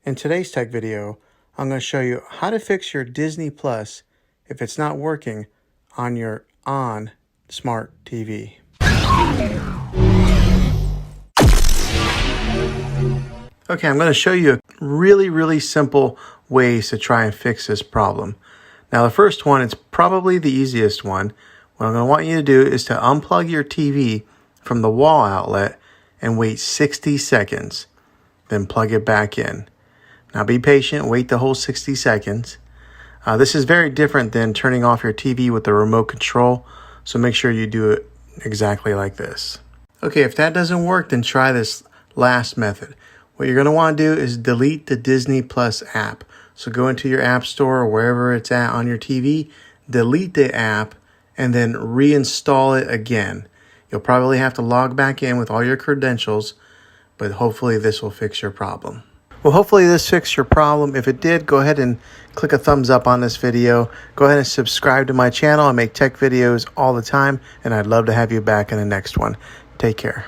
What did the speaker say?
In today's tech video, I'm going to show you how to fix your Disney Plus if it's not working on your Onn smart TV. Okay, I'm going to show you really simple ways to try and fix this problem. Now the first one, it's probably the easiest one. What I'm going to want you to do is to unplug your TV from the wall outlet and wait 60 seconds. Then plug it back in. Now be patient, wait the whole 60 seconds. This is very different than turning off your TV with the remote control, so make sure you do it exactly like this. Okay, if that doesn't work, then try this last method. What you're going to want to do is delete the Disney Plus app. So go into your app store or wherever it's at on your TV, delete the app, and then reinstall it again. You'll probably have to log back in with all your credentials, but hopefully this will fix your problem. Well, hopefully this fixed your problem. If it did, go ahead and click a thumbs up on this video. Go ahead and subscribe to my channel. I make tech videos all the time, and I'd love to have you back in the next one. Take care.